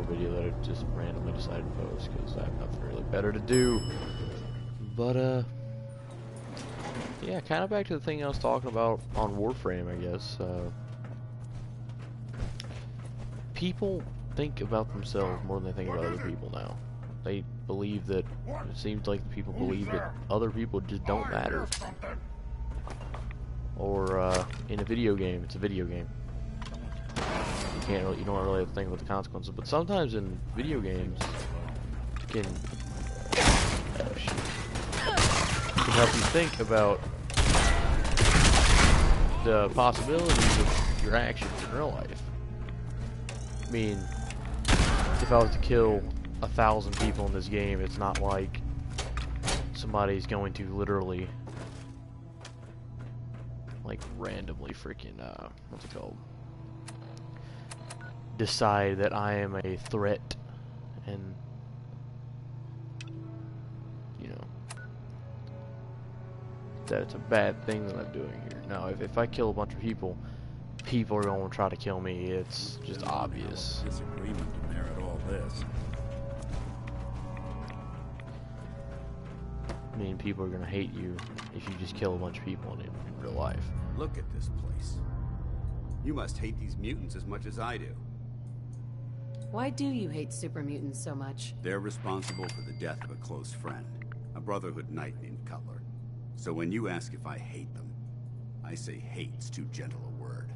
little video that I just randomly decided to post because I have nothing really better to do. But yeah, kind of back to the thing I was talking about on Warframe, I guess. People think about themselves more than they think about other people now. They believe that, it seems like people believe that other people just don't matter. Or in a video game, it's a video game. You don't really have to think about the consequences. But sometimes in video games, it can help you think about the possibilities of your actions in real life. I mean, if I was to kill 1,000 people in this game, it's not like somebody's going to literally, like, randomly freaking, what's it called? Decide that I am a threat and, you know, that it's a bad thing that I'm doing here. No, if I kill a bunch of people, people are going to try to kill me. It's just obvious. Disagreement to merit all this. I mean, people are going to hate you if you just kill a bunch of people in real life. Look at this place. You must hate these mutants as much as I do. Why do you hate super mutants so much? They're responsible for the death of a close friend, a Brotherhood knight named Cutler. So when you ask if I hate them, I say hate's too gentle a word.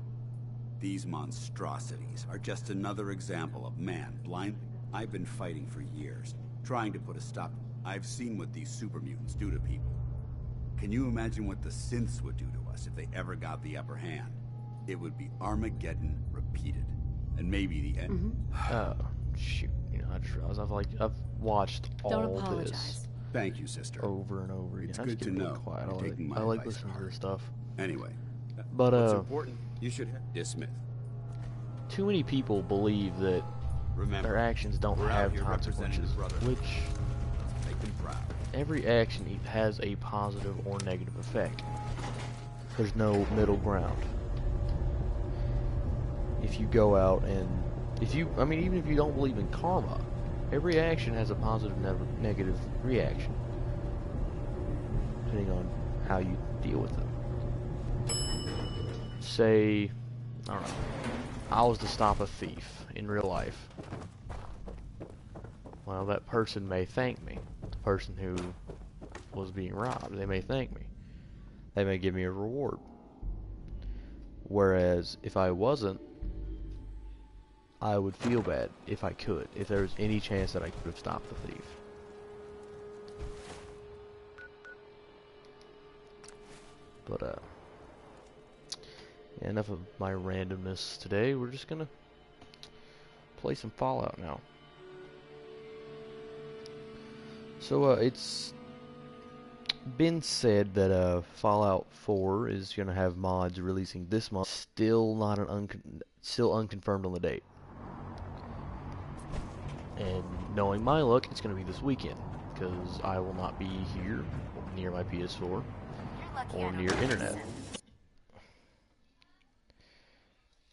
These monstrosities are just another example of man blind. I've been fighting for years, trying to put a stop. I've seen what these super mutants do to people. Can you imagine what the synths would do to us if they ever got the upper hand? It would be Armageddon repeated. And maybe the end. Oh, shoot. You know, I just realized I've watched all this Thank you, sister. over and over again. It's I good just to get really know quiet. you're taking my I like advice listening to to this heart. stuff. Anyway, But, what's important, you should dismiss. Too many people believe that Remember, their actions don't we're out have here representing consequences, the Brotherhood. which Make them proud. every action has a positive or negative effect. There's no middle ground. If you go out and even if you don't believe in karma, every action has a positive and negative reaction, depending on how you deal with them. Say, I don't know, I was to stop a thief in real life. Well, that person may thank me. The person who was being robbed, they may thank me. They may give me a reward. Whereas, if I wasn't, I would feel bad if I could, if there was any chance that I could have stopped the thief. But, yeah, enough of my randomness today. We're just gonna play some Fallout now. So, it's been said that Fallout 4 is gonna have mods releasing this month. Still not still unconfirmed on the date. And knowing my luck, it's gonna be this weekend because I will not be here near my PS4 or near internet.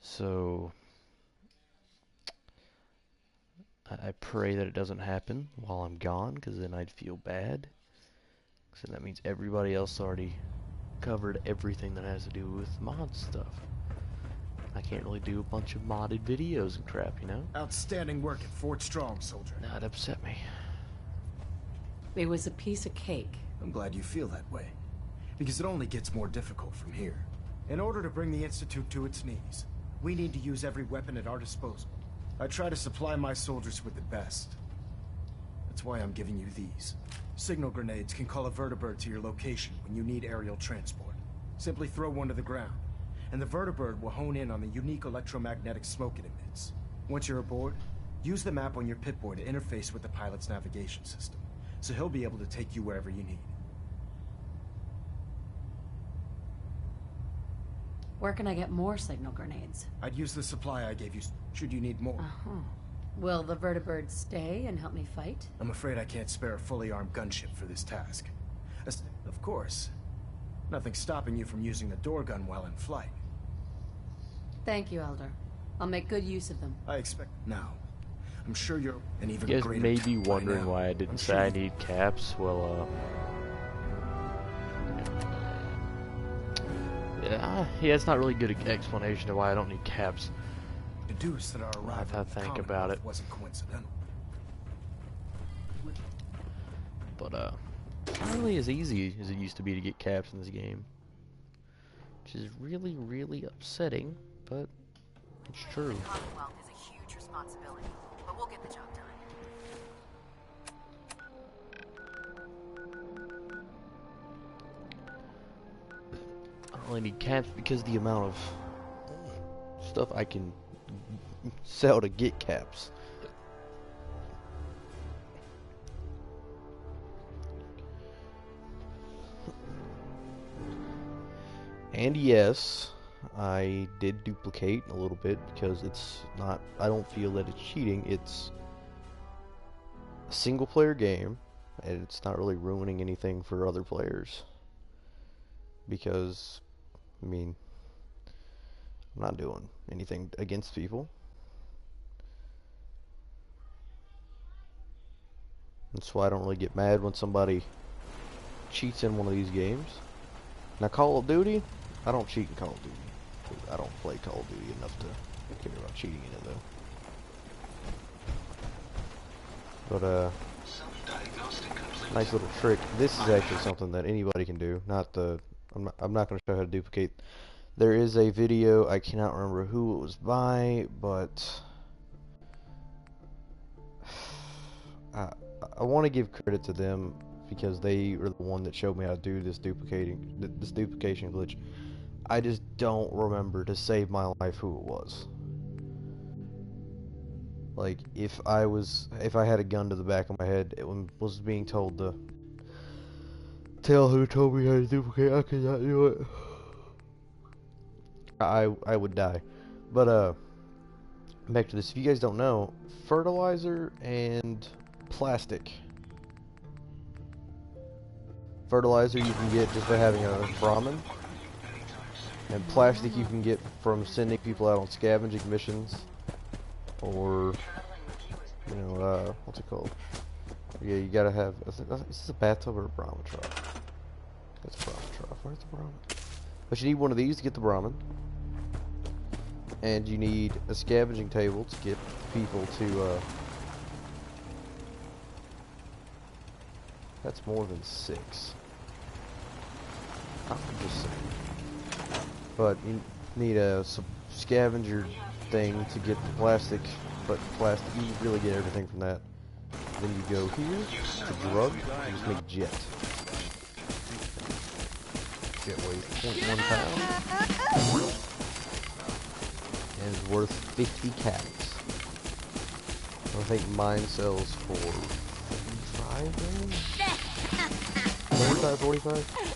So I pray that it doesn't happen while I'm gone, because then I'd feel bad. So that means everybody else already covered everything that has to do with mod stuff. I can't really do a bunch of modded videos and crap, you know? Outstanding work at Fort Strong, soldier. That upset me. It was a piece of cake. I'm glad you feel that way, because it only gets more difficult from here. In order to bring the Institute to its knees, we need to use every weapon at our disposal. I try to supply my soldiers with the best. That's why I'm giving you these. Signal grenades can call a vertibird to your location when you need aerial transport. Simply throw one to the ground, and the vertibird will hone in on the unique electromagnetic smoke it emits. Once you're aboard, use the map on your Pip-Boy to interface with the pilot's navigation system, so he'll be able to take you wherever you need. Where can I get more signal grenades? I'd use the supply I gave you, should you need more. Will the vertibird stay and help me fight? I'm afraid I can't spare a fully armed gunship for this task. Of course, nothing's stopping you from using the door gun while in flight. Thank you, Elder. I'll make good use of them. I expect... Now, I'm sure you're an even You guys greater may be talent by wondering now. why I didn't I'm say sure I you need caps. Well, yeah, it's not really good explanation of why I don't need caps. deduce that our arrival I in the think about Commonwealth it. wasn't coincidental. But, it's not really as easy as it used to be to get caps in this game. Which is really, really upsetting, but it's true. The Commonwealth is a huge responsibility, but we'll get the job done. I don't really need caps because the amount of stuff I can sell to get caps. And yes, I did duplicate a little bit because it's not, I don't feel that it's cheating. It's a single player game and it's not really ruining anything for other players. Because, I mean, I'm not doing anything against people. That's why I don't really get mad when somebody cheats in one of these games. Now, Call of Duty, I don't cheat in Call of Duty. 'Cause I don't play Call of Duty enough to care about cheating in it, though. But, nice little trick. This is actually something that anybody can do. I'm not going to show you how to duplicate. There is a video, I cannot remember who it was by, but I want to give credit to them because they are the one that showed me how to do this duplication glitch. I just don't remember to save my life who it was. Like, if I had a gun to the back of my head, it was being told to tell who told me how to duplicate, I could not do it. I would die. But, back to this. If you guys don't know, fertilizer and plastic. Fertilizer you can get just by having a Brahmin. And plastic you can get from sending people out on scavenging missions. Or, you know, what's it called? Yeah, you gotta have, is this a bathtub or a Brahmin trough? That's a Brahmin trough. Where's the Brahmin? But you need one of these to get the Brahmin. And you need a scavenging table to get people to, that's more than 6. I'm just saying. But you need a scavenger thing to get the plastic, but plastic, you really get everything from that. Then you go here to drug, and just make jet. Jet weighs 0.1 pound. And is worth 50 caps. I think mine sells for 45 maybe? 45?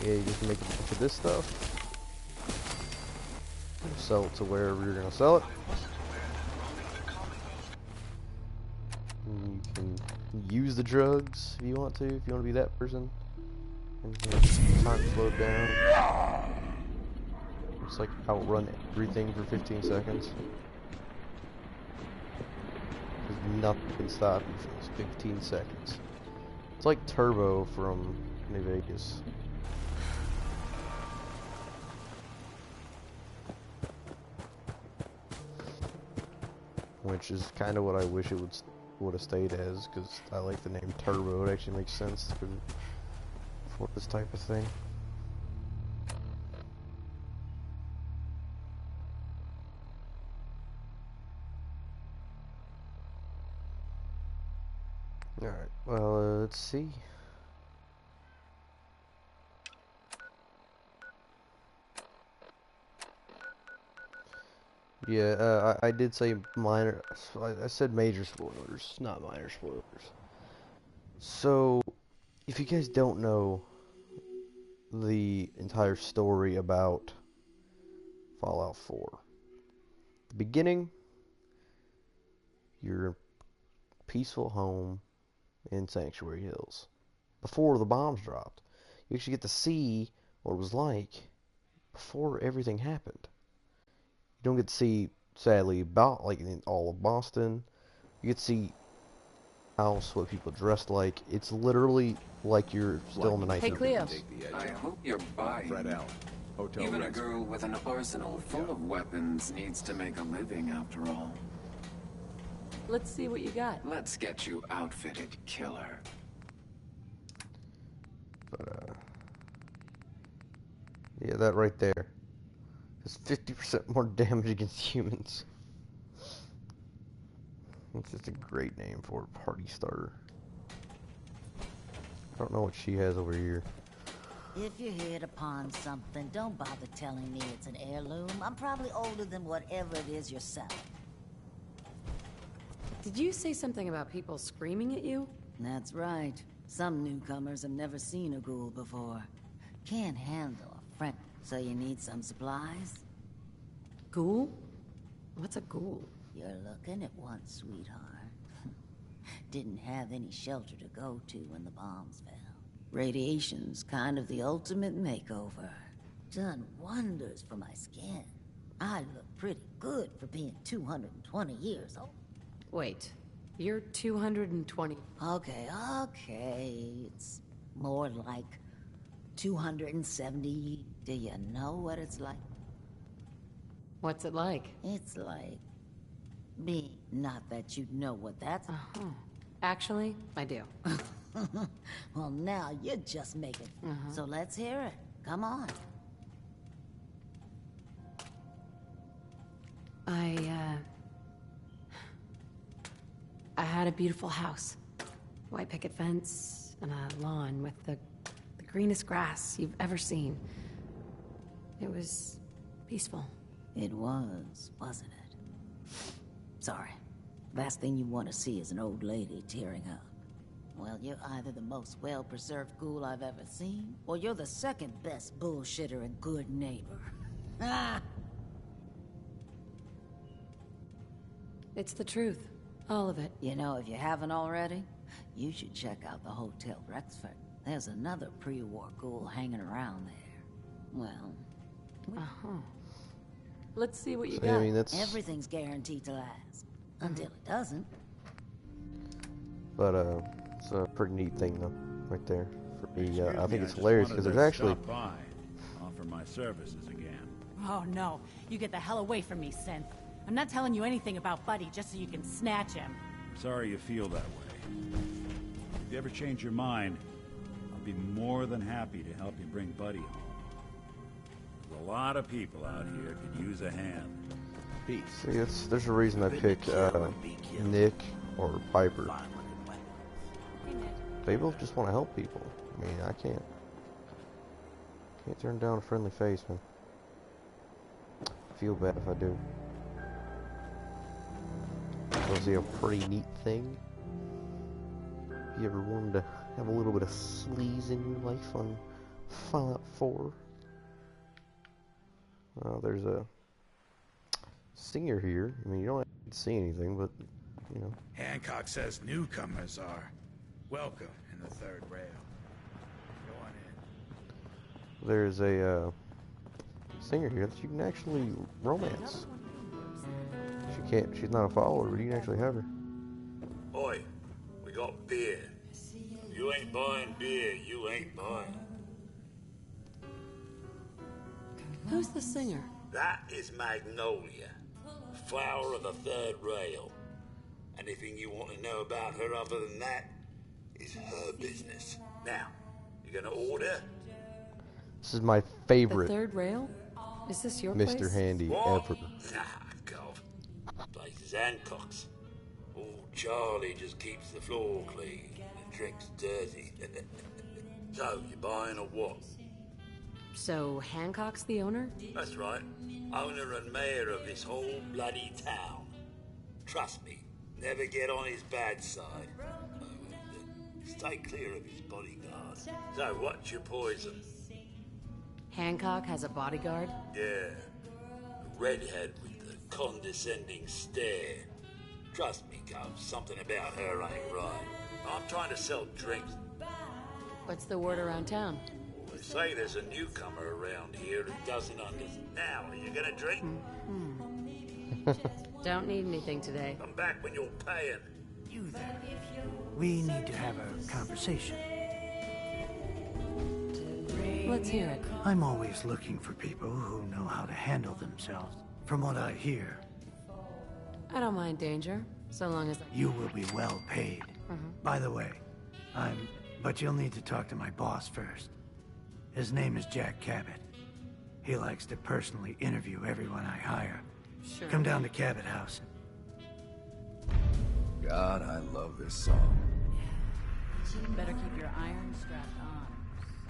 Yeah, you just make a bunch of this stuff. Sell it to wherever you're gonna sell it. And you can use the drugs if you want to be that person. And time slowed down. It's like outrun everything for 15 seconds. Because nothing can stop you for those 15 seconds. It's like Turbo from New Vegas. Which is kind of what I wish it would have stayed as, because I like the name Turbo. It actually makes sense for this type of thing. Alright, well, let's see. Yeah, I did say minor, I said major spoilers, not minor spoilers. So, if you guys don't know the entire story about Fallout 4, the beginning, you're in a peaceful home in Sanctuary Hills, before the bombs dropped. You actually get to see what it was like before everything happened. You don't get to see, sadly, about like in all of Boston. You get to see house what people dressed like. It's literally like you're still in the Hey, 1900s. Cleo. I hope you're buying. Fred Allen, Hotel Even a Rexford. girl with an arsenal full of weapons needs to make a living after all. Let's see what you got. Let's get you outfitted, killer. But, yeah, that right there. It's 50% more damage against humans. It's just a great name for a party starter. I don't know what she has over here. If you hit upon something, don't bother telling me it's an heirloom. I'm probably older than whatever it is you're selling. Did you say something about people screaming at you? That's right. Some newcomers have never seen a ghoul before. Can't handle a friend, so you need some supplies? Ghoul? What's a ghoul? You're looking at one, sweetheart. Didn't have any shelter to go to when the bombs fell. Radiation's kind of the ultimate makeover. Done wonders for my skin. I look pretty good for being 220 years old. Wait, you're 220. Okay. It's more like 270. Do you know what it's like? What's it like? It's like me. Not that you'd know what that's. Actually, I do. Well, now you're just making. So let's hear it. Come on. I had a beautiful house. White picket fence and a lawn with the greenest grass you've ever seen. It was peaceful. It was, wasn't it? Sorry. Last thing you want to see is an old lady tearing up. Well, you're either the most well-preserved ghoul I've ever seen, or you're the second best bullshitter and good neighbor. Ah! It's the truth. All of it. You know, if you haven't already, you should check out the Hotel Rexford. There's another pre-war ghoul hanging around there. Well, Let's see what you So, got. I mean, that's. everything's guaranteed to last. Until it doesn't. But it's a pretty neat thing though, right there. For me, Excuse I me, think it's just hilarious wanted because to there's actually. stop by, offer my services again. Oh no, you get the hell away from me, Synth. I'm not telling you anything about Buddy just so you can snatch him. I'm sorry you feel that way. If you ever change your mind, I'll be more than happy to help you bring Buddy home. There's a lot of people out here could use a hand. See, there's a reason I pick Nick or Piper. Hey, Nick. They both just want to help people. I mean, I can't turn down a friendly face, man. I feel bad if I do. Was he a pretty neat thing? If you ever wanted to have a little bit of sleaze in your life on Fallout 4. There's a singer here. I mean, you don't have to see anything, but, you know. Hancock says newcomers are welcome in the third rail. Go on in. There's a singer here that you can actually romance. She's not a follower, but you can actually have her. Oi, we got beer. If you ain't buying beer, you ain't buying. Who's the singer? That is Magnolia, flower of the third rail. Anything you want to know about her other than that is her business. Now, you gonna order? This is my The favorite third rail? Is this your Mr. place? Handy What? ever. Ah, God. Place is Hancock's. Old Charlie just keeps the floor clean and drinks dirty. So, you buying or what? So, Hancock's the owner? That's right. Owner and mayor of this whole bloody town. Trust me, never get on his bad side. Stay clear of his bodyguard. So, what's your poison? Hancock has a bodyguard? Yeah. A redhead with the condescending stare. Trust me, Cub, something about her ain't right. I'm trying to sell drinks. What's the word around town? They say there's a newcomer around here who doesn't understand. Now, are you gonna drink? Don't need anything today. Come back when you're paying. You there. We need to have a conversation. Let's hear it. I'm always looking for people who know how to handle themselves. From what I hear, I don't mind danger, so long as you will be well paid. By the way, but you'll need to talk to my boss first. His name is Jack Cabot. He likes to personally interview everyone I hire. Sure. Come down to Cabot House. God, I love this song. Better keep your iron strapped on.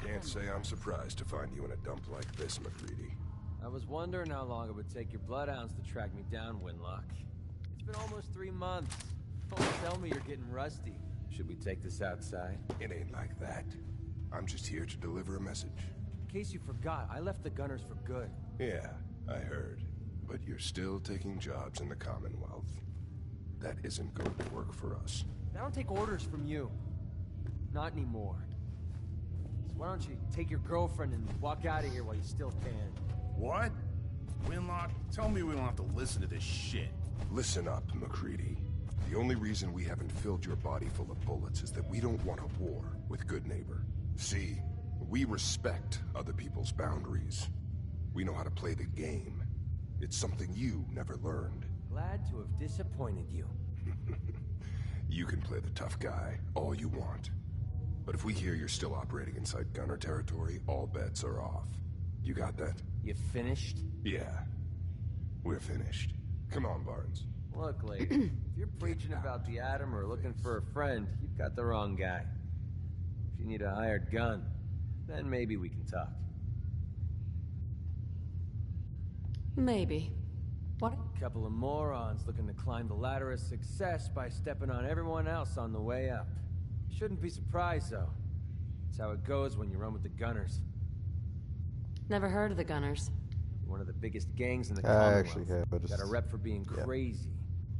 Can't say I'm surprised to find you in a dump like this, MacReady. I was wondering how long it would take your bloodhounds to track me down, Winlock. It's been almost 3 months. Don't tell me you're getting rusty. Should we take this outside? It ain't like that. I'm just here to deliver a message. In case you forgot, I left the Gunners for good. Yeah, I heard. But you're still taking jobs in the Commonwealth. That isn't going to work for us. I don't take orders from you. Not anymore. So why don't you take your girlfriend and walk out of here while you still can? What? Winlock, tell me we don't have to listen to this shit. Listen up, MacReady. The only reason we haven't filled your body full of bullets is that we don't want a war with Good Neighbor. See, we respect other people's boundaries. We know how to play the game. It's something you never learned. Glad to have disappointed you. You can play the tough guy all you want. But if we hear you're still operating inside Gunner territory, all bets are off. You got that? You finished? Yeah. We're finished. Come on, Barnes. Look, lady, if you're preaching about the Atom or looking for a friend, you've got the wrong guy. If you need a hired gun, then maybe we can talk. Maybe. What? A couple of morons looking to climb the ladder of success by stepping on everyone else on the way up. Shouldn't be surprised, though. It's how it goes when you run with the Gunners. Never heard of the Gunners. One of the biggest gangs in the I Commonwealth. actually have. Got a rep for being crazy.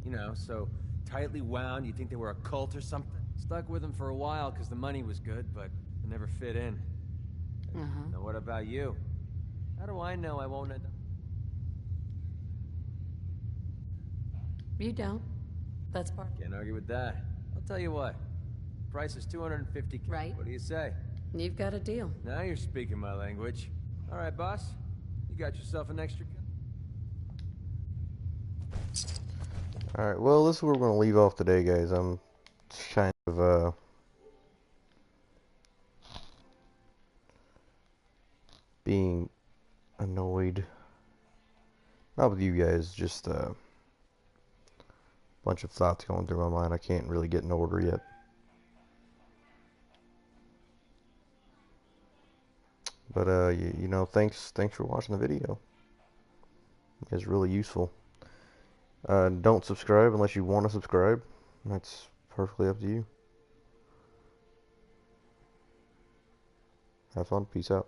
You know, so tightly wound, you'd think they were a cult or something. Stuck with them for a while because the money was good, but they never fit in. Now what about you? How do I know I won't end up... You don't. That's part. Can't argue with that. I'll tell you what. Price is $250K. Right. What do you say? You've got a deal. Now you're speaking my language. All right, boss. You got yourself an extra gun. Alright, well, this is where we're going to leave off today, guys. I'm kind of, being annoyed. Not with you guys, just, bunch of thoughts going through my mind. I can't really get in order yet. But, you know, thanks for watching the video. It's really useful. Don't subscribe unless you want to subscribe. That's perfectly up to you. Have fun. Peace out.